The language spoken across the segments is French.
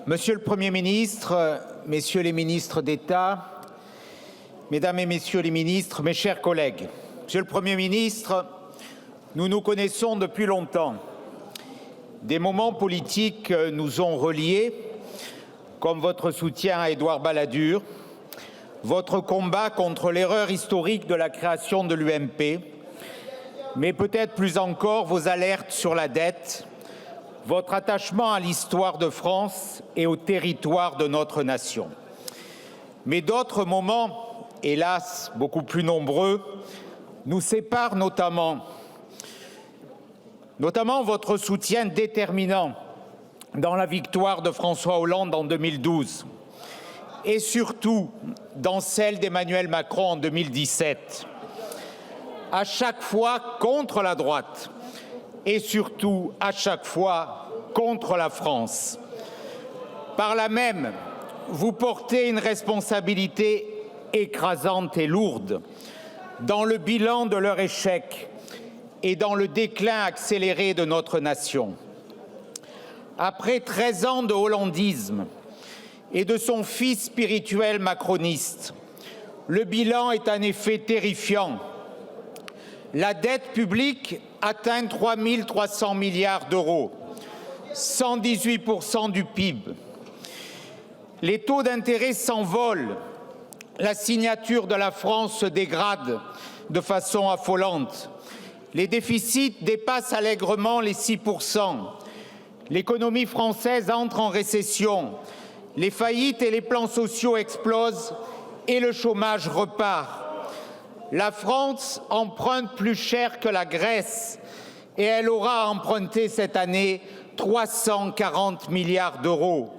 Monsieur le Premier ministre, Messieurs les ministres d'État, Mesdames et Messieurs les ministres, mes chers collègues, Monsieur le Premier ministre, nous nous connaissons depuis longtemps. Des moments politiques nous ont reliés, comme votre soutien à Édouard Balladur, votre combat contre l'erreur historique de la création de l'UMP, mais peut-être plus encore vos alertes sur la dette, votre attachement à l'histoire de France et au territoire de notre nation. Mais d'autres moments, hélas beaucoup plus nombreux, nous séparent notamment votre soutien déterminant dans la victoire de François Hollande en 2012 et surtout dans celle d'Emmanuel Macron en 2017, à chaque fois contre la droite et surtout à chaque fois contre la France. Par là même, vous portez une responsabilité écrasante et lourde dans le bilan de leur échec et dans le déclin accéléré de notre nation. Après 13 ans de hollandisme et de son fils spirituel macroniste, le bilan est en effet terrifiant. La dette publique atteint 3 300 milliards d'euros, 118% du PIB. Les taux d'intérêt s'envolent. La signature de la France se dégrade de façon affolante. Les déficits dépassent allègrement les 6%. L'économie française entre en récession. Les faillites et les plans sociaux explosent et le chômage repart. La France emprunte plus cher que la Grèce et elle aura emprunté cette année 340 milliards d'euros.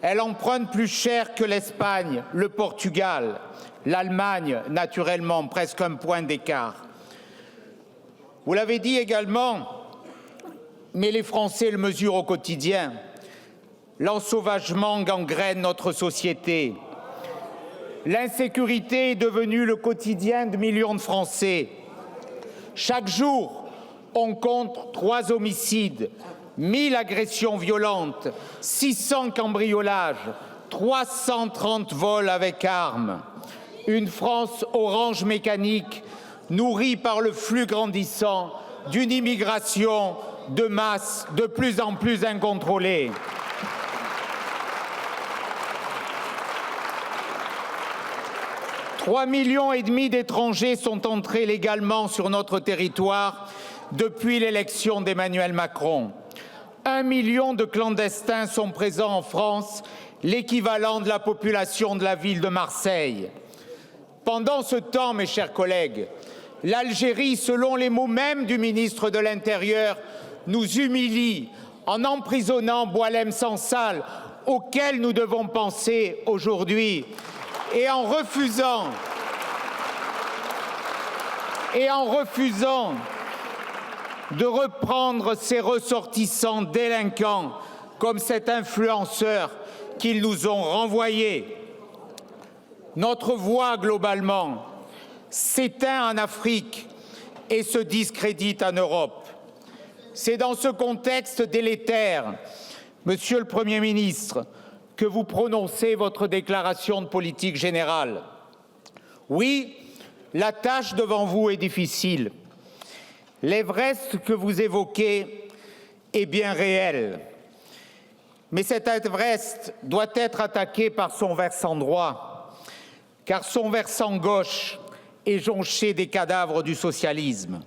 Elle emprunte plus cher que l'Espagne, le Portugal, l'Allemagne, naturellement, presque un point d'écart. Vous l'avez dit également, mais les Français le mesurent au quotidien. L'ensauvagement gangrène notre société. L'insécurité est devenue le quotidien de millions de Français. Chaque jour, on compte 3 homicides, 1000 agressions violentes, 600 cambriolages, 330 vols avec armes. Une France orange mécanique, nourrie par le flux grandissant d'une immigration de masse de plus en plus incontrôlée. « 3,5 millions d'étrangers sont entrés légalement sur notre territoire depuis l'élection d'Emmanuel Macron. 1 million de clandestins sont présents en France, l'équivalent de la population de la ville de Marseille. Pendant ce temps, mes chers collègues, l'Algérie, selon les mots mêmes du ministre de l'Intérieur, nous humilie en emprisonnant Boualem Sansal, auquel nous devons penser aujourd'hui, et en refusant de reprendre ses ressortissants délinquants comme cet influenceur qu'ils nous ont renvoyé. Notre voix, globalement, s'éteint en Afrique et se discrédite en Europe. C'est dans ce contexte délétère, Monsieur le Premier ministre, que vous prononcez votre déclaration de politique générale. Oui, la tâche devant vous est difficile. L'Everest que vous évoquez est bien réel. Mais cet Everest doit être attaqué par son versant droit, car son versant gauche est jonché des cadavres du socialisme.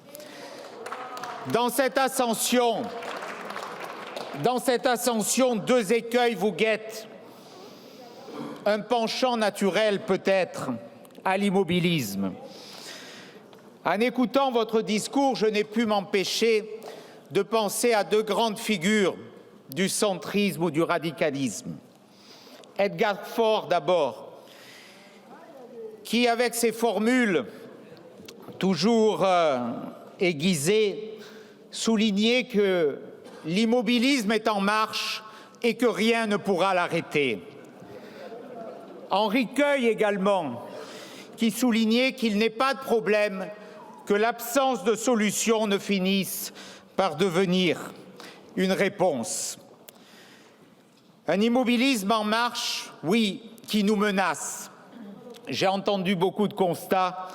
Dans cette ascension, 2 écueils vous guettent. Un penchant naturel peut-être à l'immobilisme. En écoutant votre discours, je n'ai pu m'empêcher de penser à 2 grandes figures du centrisme ou du radicalisme. Edgar Faure d'abord, qui avec ses formules toujours aiguisées, soulignait que l'immobilisme est en marche et que rien ne pourra l'arrêter. Henri Queuille également, qui soulignait qu'il n'est pas de problème que l'absence de solution ne finisse par devenir une réponse. Un immobilisme en marche, oui, qui nous menace. J'ai entendu beaucoup de constats,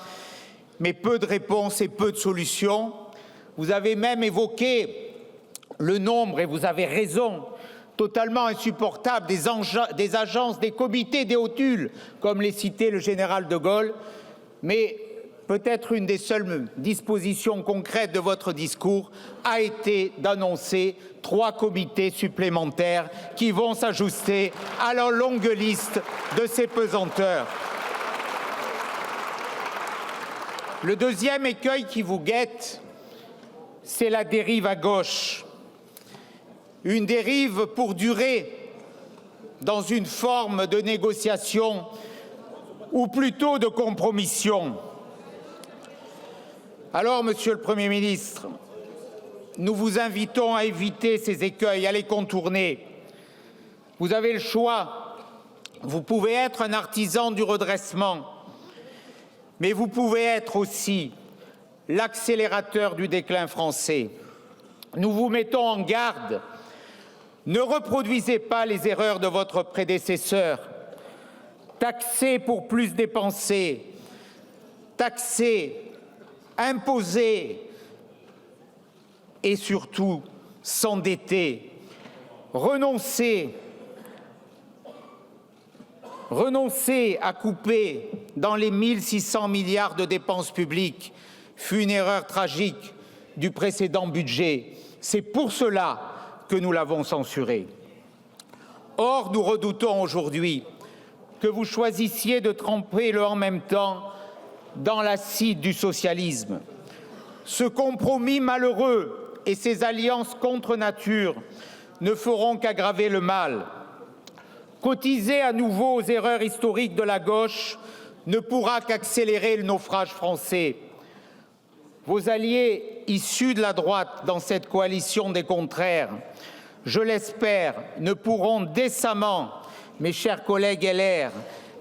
mais peu de réponses et peu de solutions. Vous avez même évoqué le nombre, et vous avez raison, totalement insupportable des agences, des comités, des hotules, comme les citait le général de Gaulle. Mais peut-être une des seules dispositions concrètes de votre discours a été d'annoncer 3 comités supplémentaires qui vont s'ajouter à la longue liste de ces pesanteurs. Le deuxième écueil qui vous guette, c'est la dérive à gauche. Une dérive pour durer dans une forme de négociation ou plutôt de compromission. Alors, Monsieur le Premier ministre, nous vous invitons à éviter ces écueils, à les contourner. Vous avez le choix. Vous pouvez être un artisan du redressement, mais vous pouvez être aussi l'accélérateur du déclin français. Nous vous mettons en garde. Ne reproduisez pas les erreurs de votre prédécesseur. Taxer pour plus dépenser, taxer, imposer et surtout s'endetter. Renoncer à couper dans les 1 600 milliards de dépenses publiques fut une erreur tragique du précédent budget. C'est pour cela que nous l'avons censuré. Or, nous redoutons aujourd'hui que vous choisissiez de tremper le « en même temps » dans l'acide du socialisme. Ce compromis malheureux et ces alliances contre nature ne feront qu'aggraver le mal. Cotiser à nouveau aux erreurs historiques de la gauche ne pourra qu'accélérer le naufrage français. Vos alliés issus de la droite dans cette coalition des contraires, je l'espère, ne pourront décemment, mes chers collègues LR,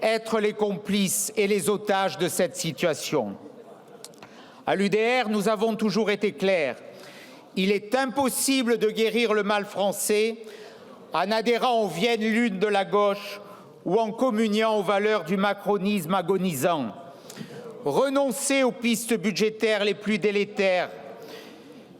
être les complices et les otages de cette situation. À l'UDR, nous avons toujours été clairs. Il est impossible de guérir le mal français en adhérant aux vieilles lunes de la gauche ou en communiant aux valeurs du macronisme agonisant. Renoncez aux pistes budgétaires les plus délétères.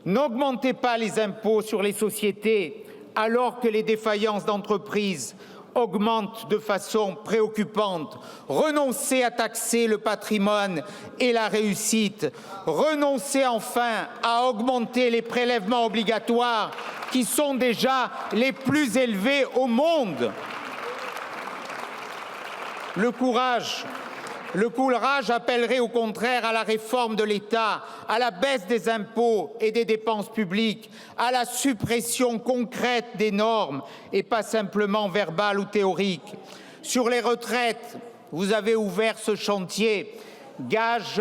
N'augmentez pas les impôts sur les sociétés alors que les défaillances d'entreprises augmentent de façon préoccupante. Renoncez à taxer le patrimoine et la réussite. Renoncez enfin à augmenter les prélèvements obligatoires qui sont déjà les plus élevés au monde. Le courage appellerait au contraire à la réforme de l'État, à la baisse des impôts et des dépenses publiques, à la suppression concrète des normes et pas simplement verbale ou théorique. Sur les retraites, vous avez ouvert ce chantier, gage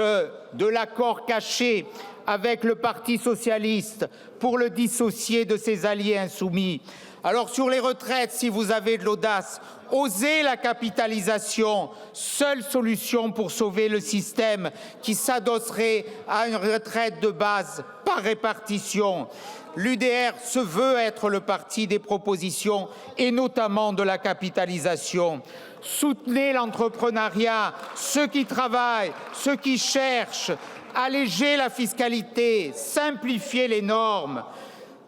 de l'accord caché avec le Parti socialiste pour le dissocier de ses alliés insoumis. Alors sur les retraites, si vous avez de l'audace, osez la capitalisation, seule solution pour sauver le système qui s'adosserait à une retraite de base par répartition. L'UDR se veut être le parti des propositions et notamment de la capitalisation. Soutenez l'entrepreneuriat, ceux qui travaillent, ceux qui cherchent, allégez la fiscalité, simplifiez les normes.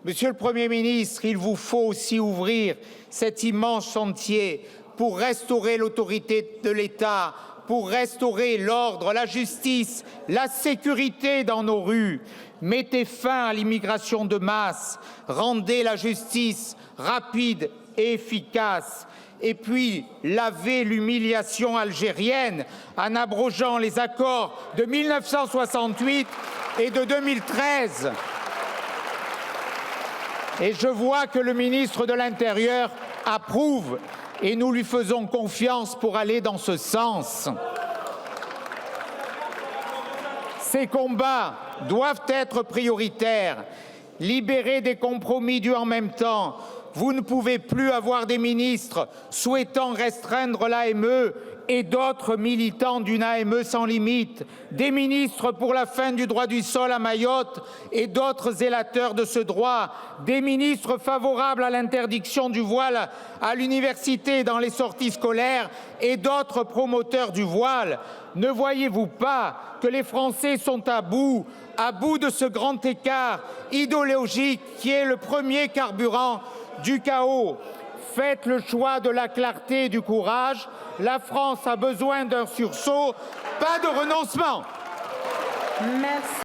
Monsieur le Premier ministre, il vous faut aussi ouvrir cet immense chantier pour restaurer l'autorité de l'État, pour restaurer l'ordre, la justice, la sécurité dans nos rues. Mettez fin à l'immigration de masse, rendez la justice rapide et efficace. Et puis, lavez l'humiliation algérienne en abrogeant les accords de 1968 et de 2013. Et je vois que le ministre de l'Intérieur approuve et nous lui faisons confiance pour aller dans ce sens. Ces combats doivent être prioritaires. Libérer des compromis du « en même temps ». Vous ne pouvez plus avoir des ministres souhaitant restreindre l'AME et d'autres militants d'une AME sans limite, des ministres pour la fin du droit du sol à Mayotte et d'autres zélateurs de ce droit, des ministres favorables à l'interdiction du voile à l'université et dans les sorties scolaires et d'autres promoteurs du voile. Ne voyez-vous pas que les Français sont à bout de ce grand écart idéologique qui est le premier carburant du chaos? Faites le choix de la clarté et du courage. La France a besoin d'un sursaut, pas de renoncement. Merci.